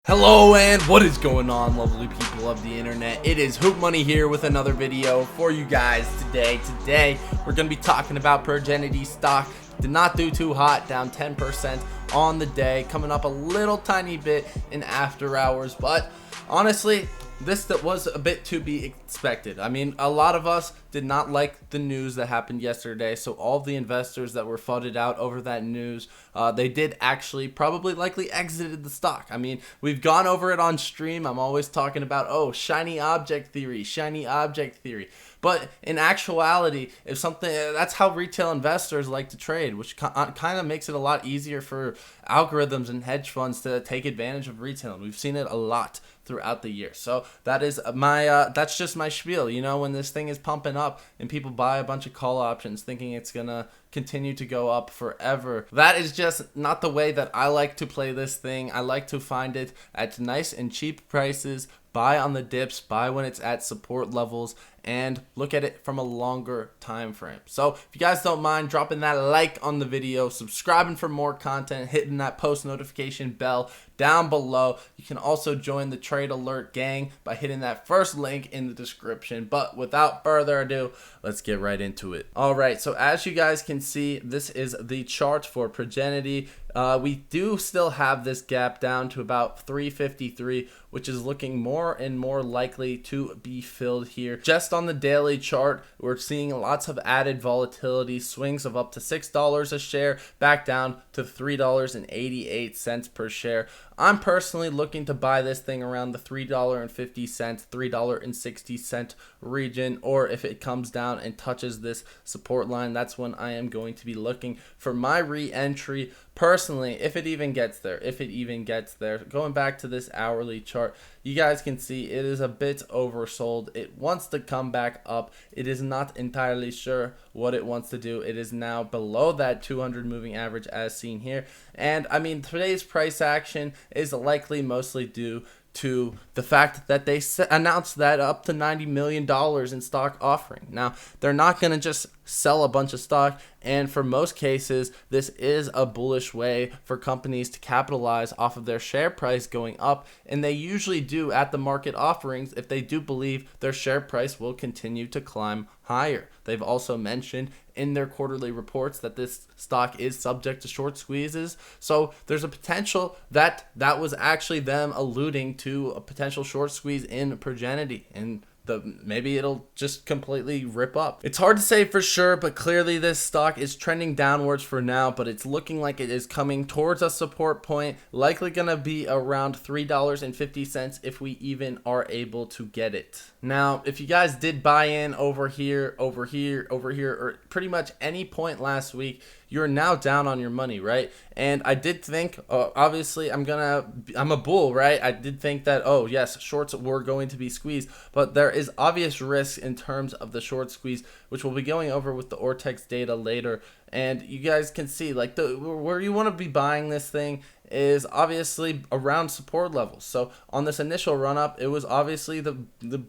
Hello and what is going on, lovely people of the internet? It is Hootmoney here with another video for you guys today. Today we're going to be talking about Progenity stock. Did not do too hot, down 10% on the day, coming up a little tiny bit in after hours, but honestly this was a bit to be expected. I mean, a lot of us did not like the news that happened yesterday, so all of the investors that were fudded out over that news, they did actually probably likely exited the stock. I mean, we've gone over it on stream. I'm always talking about, oh, shiny object theory, shiny object theory. But in actuality, if something, that's how retail investors like to trade, which kind of makes it a lot easier for algorithms and hedge funds to take advantage of retail. And we've seen it a lot throughout the year. So that is that's just my spiel. You know, when this thing is pumping up and people buy a bunch of call options thinking it's gonna continue to go up forever, that is just not the way that I like to play this thing. I like to find it at nice and cheap prices, buy on the dips, buy when it's at support levels, and look at it from a longer time frame. So if you guys don't mind dropping that like on the video, subscribing for more content, hitting that post notification bell down below. You can also join the Trade Alert gang by hitting that first link in the description. But without further ado, let's get right into it. All right, so as you guys can see, this is the chart for Progenity. We do still have this gap down to about 353, which is looking more and more likely to be filled here. Just on the daily chart, we're seeing lots of added volatility, swings of up to $6 a share, back down to $3.88 per share. I'm personally looking to buy this thing around the $3.50, $3.60 region, or if it comes down and touches this support line, that's when I am going to be looking for my re-entry. Personally, if it even gets there, going back to this hourly chart, you guys can see it is a bit oversold. It wants to come back up. It is not entirely sure what it wants to do. It is now below that 200 moving average as seen here. And I mean, today's price action is likely mostly due to the fact that they announced that up to $90 million in stock offering. Now, they're not going to just sell a bunch of stock, and for most cases, this is a bullish way for companies to capitalize off of their share price going up, and they usually do at the market offerings if they do believe their share price will continue to climb higher. They've also mentioned in their quarterly reports that this stock is subject to short squeezes, so there's a potential that that was actually them alluding to a potential short squeeze in Progenity, and maybe it'll just completely rip up. It's hard to say for sure, but clearly this stock is trending downwards for now, but it's looking like it is coming towards a support point, likely gonna be around $3.50 if we even are able to get it. Now, if you guys did buy in over here, or pretty much any point last week, you're now down on your money, right? And I did think, obviously, I'm a bull, right? I did think that, oh yes, shorts were going to be squeezed, but there is obvious risk in terms of the short squeeze, which we'll be going over with the Ortex data later. And you guys can see, like, where you want to be buying this thing is obviously around support levels. So on this initial run up, it was obviously the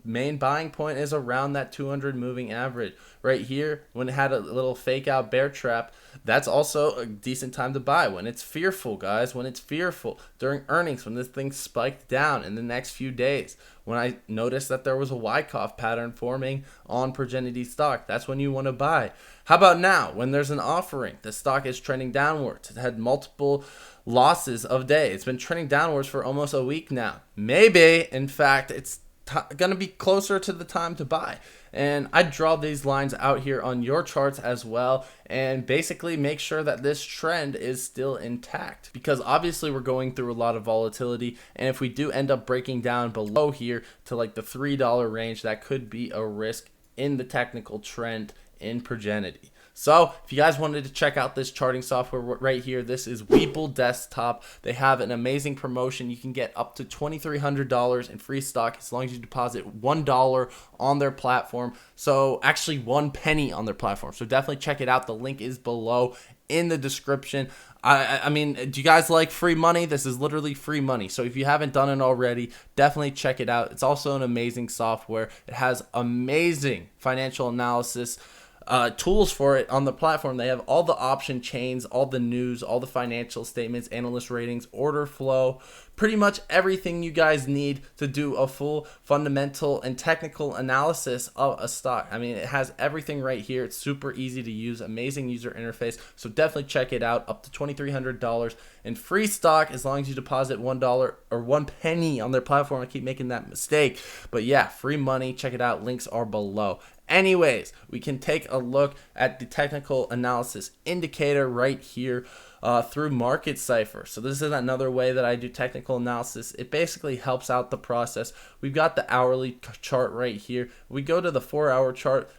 main buying point is around that 200 moving average right here. When it had a little fake out bear trap, that's also a decent time to buy when it's fearful, guys. When it's fearful during earnings, when this thing spiked down in the next few days, when I noticed that there was a Wyckoff pattern forming on Progenity stock, that's when you want to buy. How about now, when there's an offering, the stock is trending downwards. It had multiple losses of day. It's been trending downwards for almost a week now. Maybe, in fact, it's going to be closer to the time to buy. And I draw these lines out here on your charts as well, and basically make sure that this trend is still intact, because obviously we're going through a lot of volatility, and if we do end up breaking down below here to like the $3 range, that could be a risk in the technical trend in Progenity. So if you guys wanted to check out this charting software right here, this is WeBull Desktop. They have an amazing promotion. You can get up to $2,300 in free stock as long as you deposit $1 on their platform. So actually 1 penny on their platform. So definitely check it out. The link is below in the description. I mean, do you guys like free money? This is literally free money. So if you haven't done it already, definitely check it out. It's also an amazing software. It has amazing financial analysis, tools for it on the platform. They have all the option chains, all the news, all the financial statements, analyst ratings, order flow, pretty much everything you guys need to do a full fundamental and technical analysis of a stock. I mean, it has everything right here. It's super easy to use, amazing user interface. So definitely check it out. Up to $2,300 in free stock as long as you deposit $1 or 1 penny on their platform. I keep making that mistake, but yeah, free money. Check it out. Links are below. Anyways, we can take a look at the technical analysis indicator right here through Market Cipher. So this is another way that I do technical analysis. It basically helps out the process. We've got the hourly chart right here. We go to the 4-hour chart.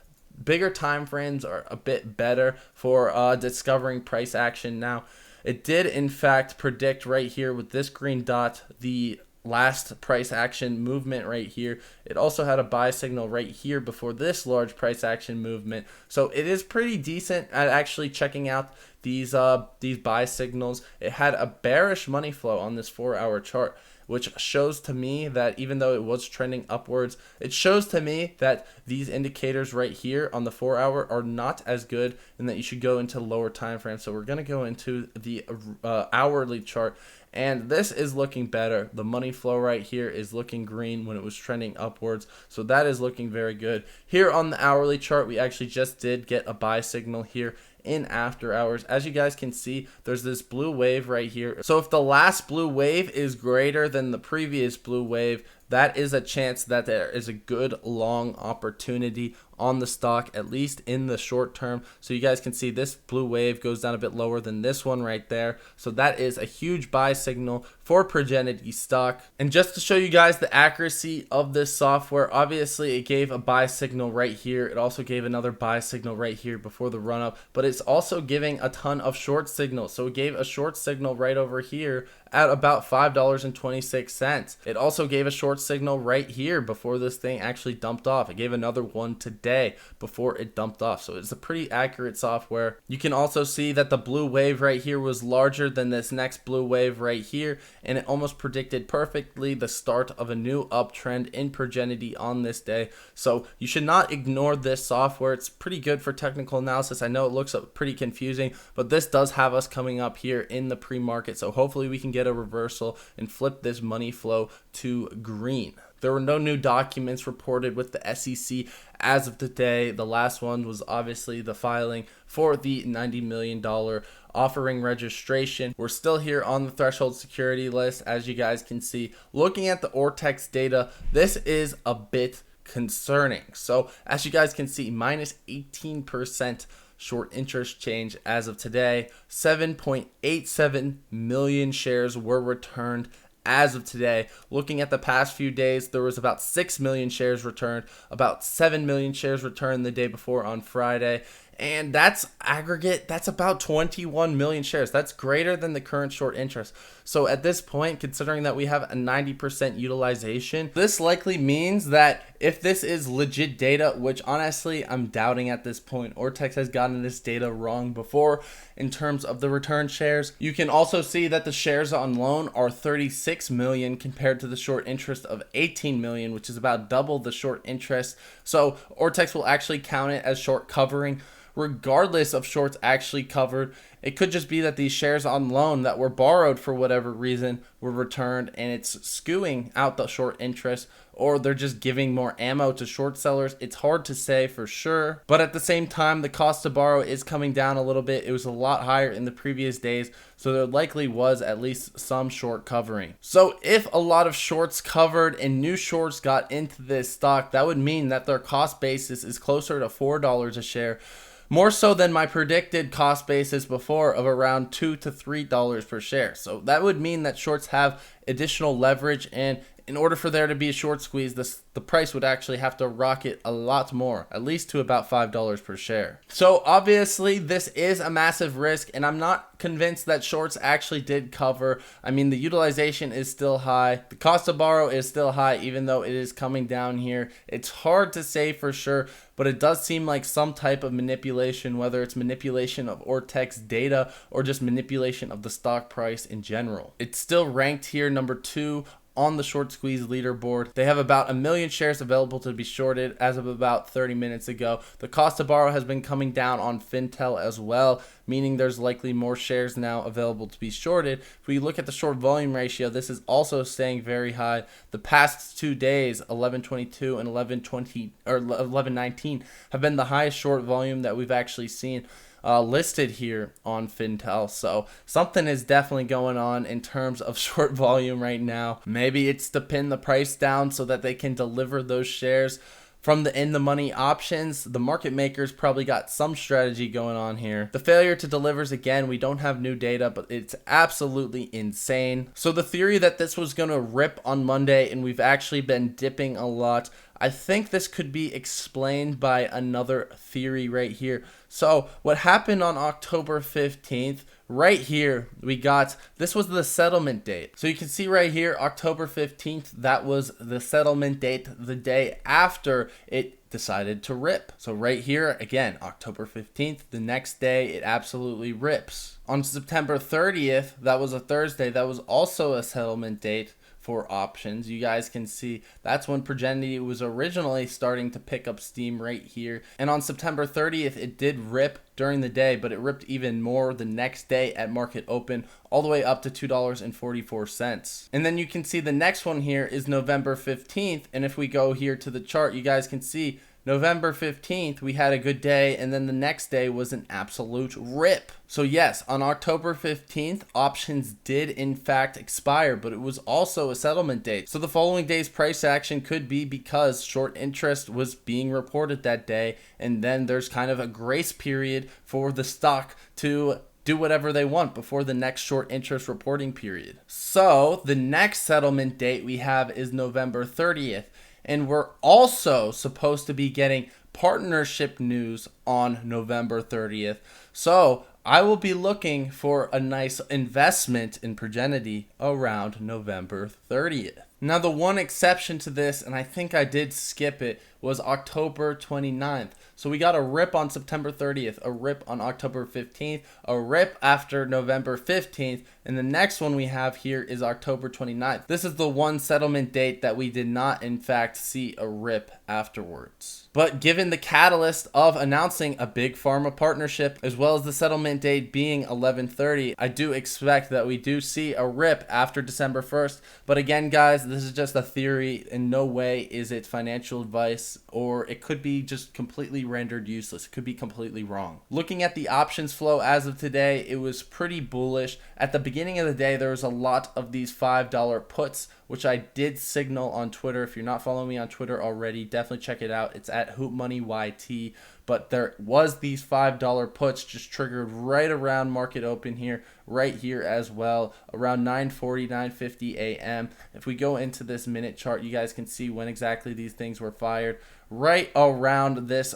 Bigger time frames are a bit better for discovering price action. Now, it did in fact predict right here with this green dot the last price action movement right here. It also had a buy signal right here before this large price action movement. So it is pretty decent at actually checking out these buy signals. It had a bearish money flow on this 4-hour chart, which shows to me that even though it was trending upwards, it shows to me that these indicators right here on the 4-hour are not as good and that you should go into lower time frames. So we're going to go into the hourly chart, and this is looking better. The money flow right here is looking green when it was trending upwards. So that is looking very good. Here on the hourly chart, we actually just did get a buy signal here in after hours. As you guys can see, there's this blue wave right here. So if the last blue wave is greater than the previous blue wave, that is a chance that there is a good long opportunity on the stock, at least in the short term. So you guys can see this blue wave goes down a bit lower than this one right there. So that is a huge buy signal for Progenity stock. And just to show you guys the accuracy of this software, obviously it gave a buy signal right here. It also gave another buy signal right here before the run up, but it's also giving a ton of short signals. So it gave a short signal right over here at about $5.26. It also gave a short signal right here before this thing actually dumped off. It gave another one today before it dumped off. So it's a pretty accurate software. You can also see that the blue wave right here was larger than this next blue wave right here, and it almost predicted perfectly the start of a new uptrend in Progenity on this day. So you should not ignore this software. It's pretty good for technical analysis. I know it looks pretty confusing, but this does have us coming up here in the pre-market. So hopefully we can get a reversal and flip this money flow to green. There were no new documents reported with the SEC as of today. The last one was obviously the filing for the $90 million offering registration. We're still here on the threshold security list, as you guys can see. Looking at the Ortex data, this is a bit concerning. So as you guys can see, minus 18% short interest change as of today. 7.87 million shares were returned as of today. Looking at the past few days, there was about 6 million shares returned, about 7 million shares returned the day before on Friday. And that's aggregate, that's about 21 million shares. That's greater than the current short interest. So at this point, considering that we have a 90% utilization, this likely means that if this is legit data, which honestly I'm doubting at this point, Ortex has gotten this data wrong before in terms of the return shares. You can also see that the shares on loan are 36 million compared to the short interest of 18 million, which is about double the short interest. So Ortex will actually count it as short covering, regardless of shorts actually covered. It could just be that these shares on loan that were borrowed for whatever reason were returned and it's skewing out the short interest, or they're just giving more ammo to short sellers. It's hard to say for sure, but at the same time, the cost to borrow is coming down a little bit. It was a lot higher in the previous days, so there likely was at least some short covering. So if a lot of shorts covered and new shorts got into this stock, that would mean that their cost basis is closer to $4 a share, more so than my predicted cost basis before of around $2 to $3 per share. So that would mean that shorts have additional leverage, and in order for there to be a short squeeze, the price would actually have to rocket a lot more, at least to about $5 per share. So obviously this is a massive risk, and I'm not convinced that shorts actually did cover. I mean, the utilization is still high. The cost to borrow is still high, even though it is coming down here. It's hard to say for sure, but it does seem like some type of manipulation, whether it's manipulation of Ortex data or just manipulation of the stock price in general. It's still ranked here number 2 on the short squeeze leaderboard. They have about 1 million shares available to be shorted as of about 30 minutes ago. The cost to borrow has been coming down on Fintel as well, meaning there's likely more shares now available to be shorted. If we look at the short volume ratio, this is also staying very high. The past 2 days, 11:22 and 11:19, have been the highest short volume that we've actually seen listed here on Fintel. So something is definitely going on in terms of short volume right now. Maybe it's to pin the price down so that they can deliver those shares from the in-the-money options. The market makers probably got some strategy going on here. The failure to deliver is, again, we don't have new data, but it's absolutely insane. So the theory that this was going to rip on Monday and we've actually been dipping a lot, I think this could be explained by another theory right here. So what happened on October 15th, right here, we got, this was the settlement date. So you can see right here, October 15th, that was the settlement date, the day after it decided to rip. So right here, again, October 15th, the next day, it absolutely rips. On September 30th, that was a Thursday, that was also a settlement date for options. You guys can see that's when Progenity was originally starting to pick up steam right here. And on September 30th, it did rip during the day, but it ripped even more the next day at market open, all the way up to $2.44. And then you can see the next one here is November 15th. And if we go here to the chart, you guys can see November 15th, we had a good day, and then the next day was an absolute rip. So yes, on October 15th, options did in fact expire, but it was also a settlement date. So the following day's price action could be because short interest was being reported that day, and then there's kind of a grace period for the stock to do whatever they want before the next short interest reporting period. So the next settlement date we have is November 30th. And we're also supposed to be getting partnership news on November 30th. So I will be looking for a nice investment in Progenity around November 30th. Now, the one exception to this, and I think I did skip it, was October 29th. So we got a rip on September 30th, a rip on October 15th, a rip after November 15th, and the next one we have here is October 29th. This is the one settlement date that we did not, in fact, see a rip afterwards. But given the catalyst of announcing a big pharma partnership, as well as the settlement date being 11/30, I do expect that we do see a rip after December 1st. But again, guys, this is just a theory. In no way is it financial advice, or it could be just completely rendered useless. It could be completely wrong. Looking at the options flow as of today, it was pretty bullish. At the beginning of the day, there was a lot of these $5 puts, which I did signal on Twitter. If you're not following me on Twitter already, definitely check it out. It's at Hootmoney YT. But there was these $5 puts just triggered right around market open here, right here as well, around 9:40, 9:50 a.m. If we go into this minute chart, you guys can see when exactly these things were fired. Right around this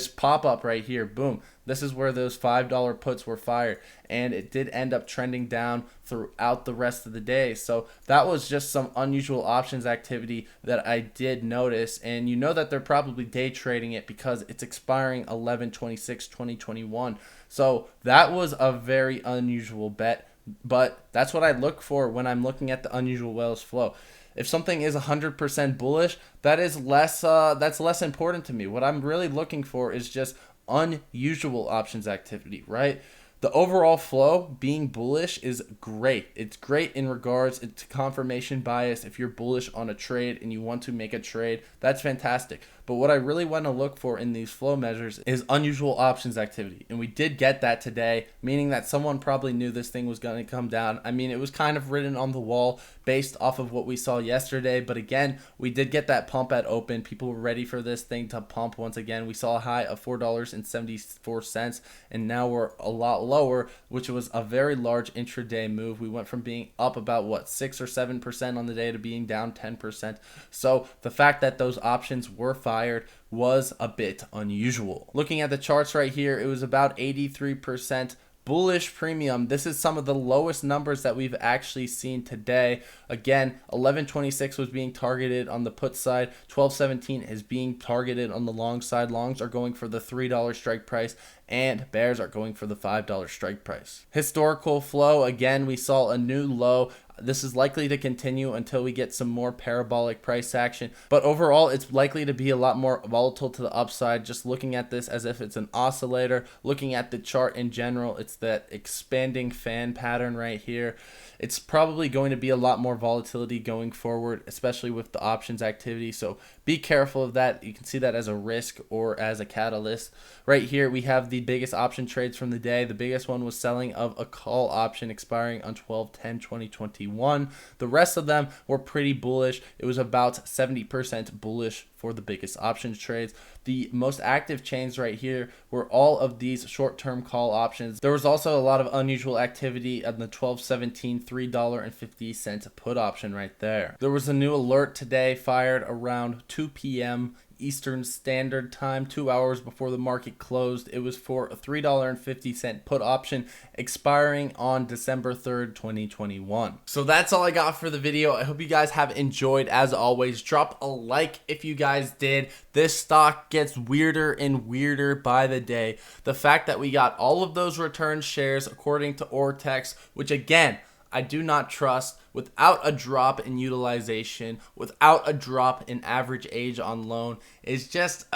pop-up right here, boom. This is where those $5 puts were fired, and it did end up trending down throughout the rest of the day. So that was just some unusual options activity that I did notice, and you know that they're probably day trading it because it's expiring 11/26/2021. So that was a very unusual bet, but that's what I look for when I'm looking at the unusual whales flow. If something is 100% bullish, that's less important to me. What I'm really looking for is just unusual options activity, right? The overall flow being bullish is great. It's great in regards to confirmation bias. If you're bullish on a trade and you want to make a trade, that's fantastic. But what I really want to look for in these flow measures is unusual options activity. And we did get that today, meaning that someone probably knew this thing was going to come down. I mean, it was kind of written on the wall based off of what we saw yesterday. But again, we did get that pump at open. People were ready for this thing to pump once again. We saw a high of $4.74, and now we're a lot lower, which was a very large intraday move. We went from being up about 6 or 7% on the day to being down 10%. So the fact that those options were fired was a bit unusual. Looking at the charts right here, it was about 83% bullish premium. This is some of the lowest numbers that we've actually seen today. Again, 11.26 was being targeted on the put side. 12.17 is being targeted on the long side. Longs are going for the $3 strike price. and bears are going for the $5 strike price. Historical flow, again, we saw a new low. This is likely to continue until we get some more parabolic price action, but overall it's likely to be a lot more volatile to the upside. Just looking at this as if it's an oscillator, looking at the chart in general, it's that expanding fan pattern right here. It's probably going to be a lot more volatility going forward, especially with the options activity, so be careful of that. You can see that as a risk or as a catalyst. Right here we have the biggest option trades from the day. The biggest one was selling of a call option expiring on 12/10/2021. The rest of them were pretty bullish. It was about 70% bullish for the biggest options trades. The most active chains right here were all of these short-term call options. There was also a lot of unusual activity on the 12/17 $3.50 put option right there. There was a new alert today fired around 2 p.m. Eastern Standard Time, 2 hours before the market closed. It was for a $3.50 put option expiring on December 3rd, 2021. So that's all I got for the video. I hope you guys have enjoyed. As always, drop a like if you guys did. This stock gets weirder and weirder by the day. The fact that we got all of those return shares according to Ortex, which again, I do not trust, without a drop in utilization, without a drop in average age on loan, is just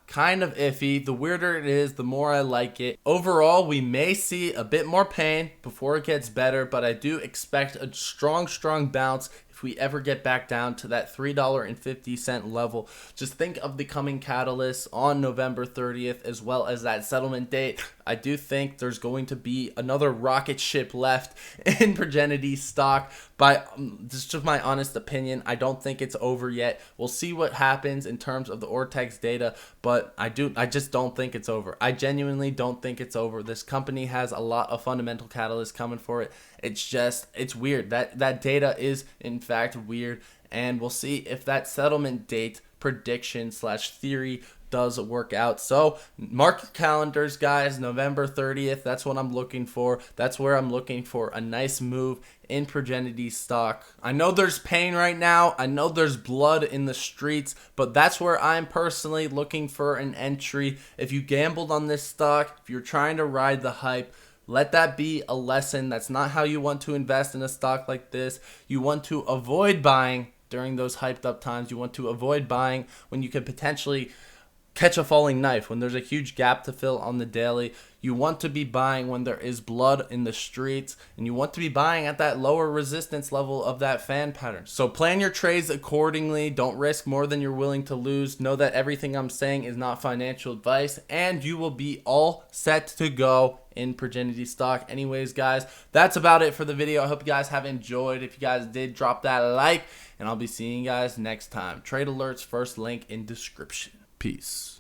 kind of iffy. The weirder it is, the more I like it. Overall, we may see a bit more pain before it gets better, but I do expect a strong bounce if we ever get back down to that $3.50 level. Just think of the coming catalysts on November 30th, as well as that settlement date. I do think there's going to be another rocket ship left in Progenity stock. This is just my honest opinion. I don't think it's over yet. We'll see what happens in terms of the Ortex data, but I just don't think it's over. I genuinely don't think it's over. This company has a lot of fundamental catalysts coming for it. It's weird. That data is in fact weird, and we'll see if that settlement date prediction / theory does work out. So mark your calendars, guys. November 30th, that's what I'm looking for. That's where I'm looking for a nice move in Progenity stock. I know there's pain right now. I know there's blood in the streets, but that's where I'm personally looking for an entry. If you gambled on this stock, if you're trying to ride the hype, let that be a lesson. That's not how you want to invest in a stock like this. You want to avoid buying during those hyped up times. You want to avoid buying when you could potentially catch a falling knife, when there's a huge gap to fill on the daily. You want to be buying when there is blood in the streets, and you want to be buying at that lower resistance level of that fan pattern. So plan your trades accordingly. Don't risk more than you're willing to lose. Know that everything I'm saying is not financial advice, and you will be all set to go in Progenity stock. Anyways, guys, that's about it for the video. I hope you guys have enjoyed. If you guys did, drop that like, and I'll be seeing you guys next time. Trade alerts, first link in description. Peace.